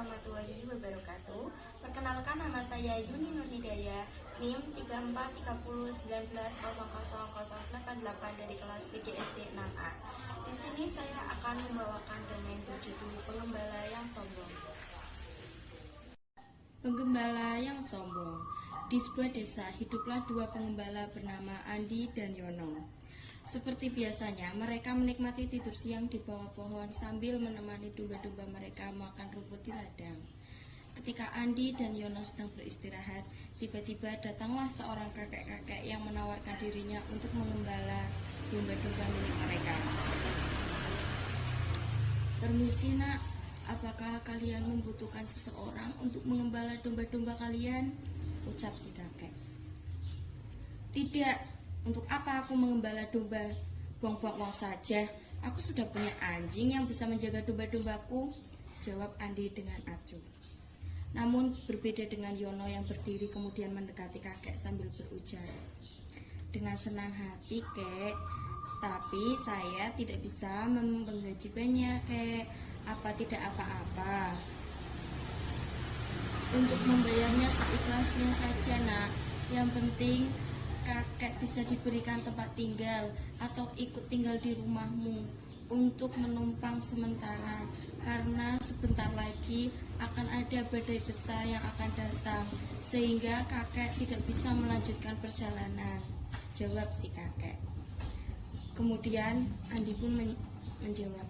warahmatullahi wabarakatuh. Perkenalkan, nama saya Yuni Nur Hidayah, NIM 3430190088 dari kelas PGSD 6A. Di sini saya akan membawakan dongeng berjudul Penggembala yang Sombong. Penggembala yang sombong. Di sebuah desa hiduplah dua penggembala bernama Andi dan Yono. Seperti biasanya, mereka menikmati tidur siang di bawah pohon sambil menemani domba-domba mereka makan rumput di ladang. Ketika Andi dan Yono sedang beristirahat, tiba-tiba datanglah seorang kakek-kakek yang menawarkan dirinya untuk mengembala domba-domba milik mereka. "Permisi nak, apakah kalian membutuhkan seseorang untuk mengembala domba-domba kalian?" ucap si kakek. "Tidak. Untuk apa aku mengembala domba? Buang-buang uang saja. Aku sudah punya anjing yang bisa menjaga domba-dombaku," jawab Andi dengan acuh. Namun berbeda dengan Yono yang berdiri kemudian mendekati kakek sambil berujar, "Dengan senang hati, kek. Tapi saya tidak bisa menggaji banyak, kek. Apa tidak apa-apa? Untuk membayarnya seikhlasnya saja, nak. Yang penting kakek bisa diberikan tempat tinggal atau ikut tinggal di rumahmu untuk menumpang sementara, karena sebentar lagi akan ada badai besar yang akan datang sehingga kakek tidak bisa melanjutkan perjalanan," jawab si kakek. Kemudian Andi pun menjawab,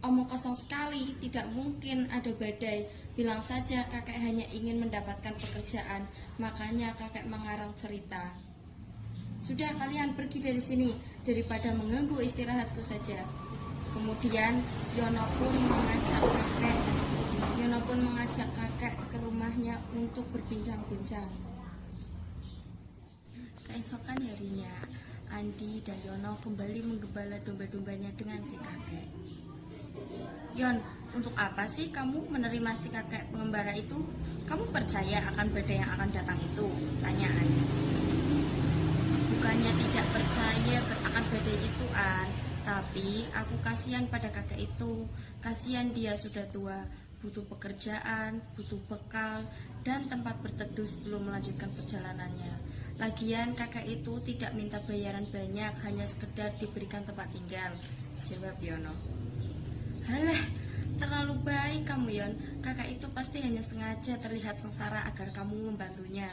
"Omong kosong sekali, tidak mungkin ada badai. Bilang saja kakek hanya ingin mendapatkan pekerjaan, makanya kakek mengarang cerita. Sudah, kalian pergi dari sini daripada mengganggu istirahatku saja." Kemudian Yono pun mengajak kakek ke rumahnya untuk berbincang-bincang. Keesokan harinya, Andi dan Yono kembali menggembala domba-dombanya dengan si kakek. "Yon, untuk apa sih kamu menerima si kakek pengembara itu? Kamu percaya akan badai yang akan datang itu?" tanya Andi. "Bukannya tidak percaya akan badai itu, An, tapi aku kasihan pada kakek itu. Kasihan dia sudah tua, butuh pekerjaan, butuh bekal, dan tempat berteduh sebelum melanjutkan perjalanannya. Lagian kakek itu tidak minta bayaran banyak, hanya sekedar diberikan tempat tinggal," jawab Yono. "Halah, terlalu baik kamu, Yon. Kakek itu pasti hanya sengaja terlihat sengsara agar kamu membantunya,"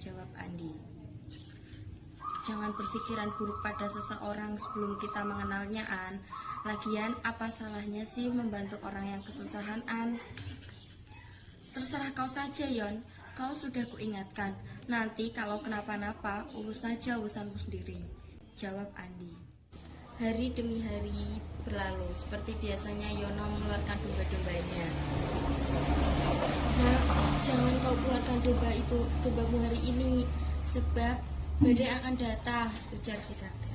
jawab Andi. "Jangan berpikiran buruk pada seseorang sebelum kita mengenalnya, An. Lagian apa salahnya sih membantu orang yang kesusahan, An?" "Terserah kau saja, Yon. Kau sudah kuingatkan. Nanti kalau kenapa-napa, urus saja urusanmu sendiri," jawab Andi. Hari demi hari berlalu. Seperti biasanya, Yono mengeluarkan domba-dombanya. "Nak, jangan kau keluarkan dombamu hari ini, sebab badai akan datang," ujar si kakek.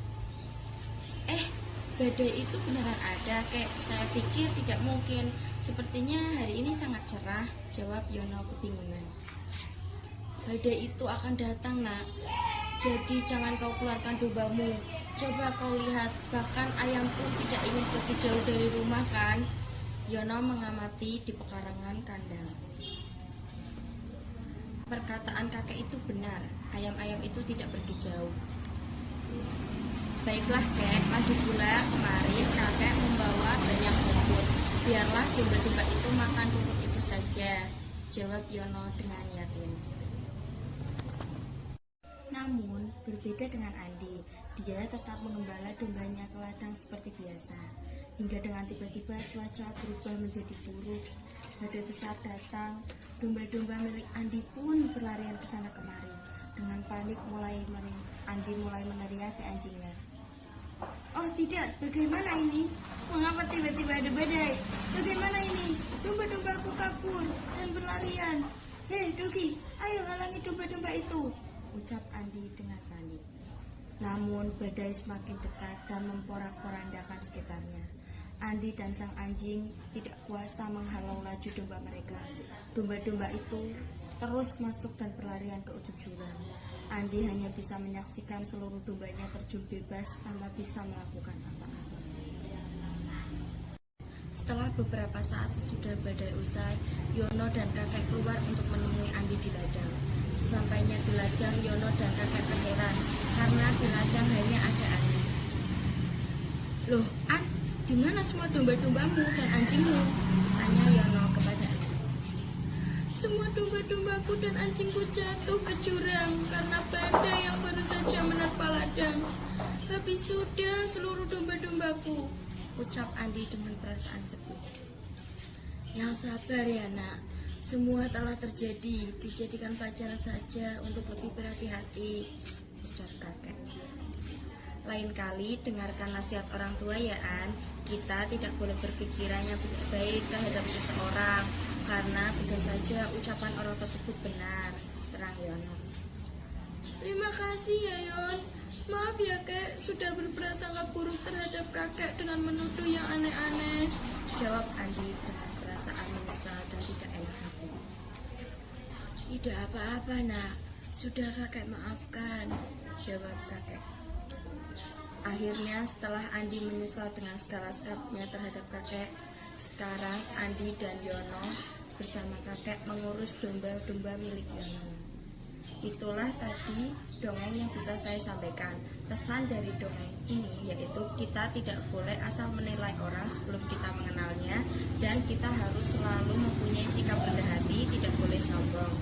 Badai itu beneran ada, kek? Saya pikir tidak mungkin. Sepertinya hari ini sangat cerah," jawab Yono kebingungan. "Badai itu akan datang, nak. Jadi jangan kau keluarkan dombamu. Coba kau lihat, bahkan ayam pun tidak ingin pergi jauh dari rumah, kan?" Yono mengamati di pekarangan kandang. Perkataan kakek itu benar. Ayam-ayam itu tidak pergi jauh. "Baiklah, kek. Lagi pula kemarin kakek membawa banyak rumput. Biarlah domba-domba itu makan rumput itu saja," jawab Yono dengan yakin. Namun berbeda dengan Andi, dia tetap mengembala dombanya ke ladang seperti biasa. Hingga dengan tiba-tiba cuaca berubah menjadi buruk. Badai besar datang. Domba-domba milik Andi pun berlarian ke sana kemari. Dengan panik Andi mulai meneriaki anjingnya. "Oh tidak, bagaimana ini? Mengapa tiba-tiba ada badai? Bagaimana ini? Domba-dombaku kabur dan berlarian. Hei Dogi, ayo halangi domba-domba itu," ucap Andi dengan panik. Namun badai semakin dekat dan memporak-porandakan sekitarnya. Andi dan sang anjing tidak kuasa menghalau laju domba mereka. Domba-domba itu terus masuk dan berlarian ke ujung jurang. Andi hanya bisa menyaksikan seluruh dombanya terjun bebas tanpa bisa melakukan apa-apa. Setelah beberapa saat sesudah badai usai, Yono dan kakek keluar untuk menemui Andi di ladang. Sesampainya di ladang, Yono dan kakek terheran karena di ladang hanya ada Andi. "Loh, An, di mana semua domba-dombamu dan anjingmu?" tanya Yono kepada Andi. "Semua domba-dombaku dan anjingku jatuh ke jurang karena badai yang baru saja menerpa ladang. Habis sudah seluruh domba-dombaku," ucap Andi dengan perasaan sedih. "Yang sabar ya nak, semua telah terjadi, dijadikan pelajaran saja untuk lebih berhati-hati," ucap kakek. "Lain kali dengarkan nasihat orang tua ya An, kita tidak boleh berpikiran yang tidak baik terhadap seseorang, karena bisa saja ucapan orang tersebut benar," terang Yono. "Terima kasih ya Yon. Maaf ya kek, sudah berprasangka buruk terhadap kakek dengan menuduh yang aneh-aneh," jawab Andi dengan perasaan menyesal dan tidak enak hati. "Tidak apa-apa nak, sudah kakek maafkan," jawab kakek. Akhirnya setelah Andi menyesal dengan segala sikapnya terhadap kakek, sekarang Andi dan Yono bersama kakek mengurus domba-domba milik Yono. Itulah tadi dongeng yang bisa saya sampaikan. Pesan dari dongeng ini yaitu kita tidak boleh asal menilai orang sebelum kita mengenalnya, dan kita harus selalu mempunyai sikap rendah hati, tidak boleh sombong.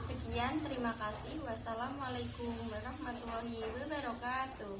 Sekian, terima kasih. Wassalamualaikum warahmatullahi wabarakatuh.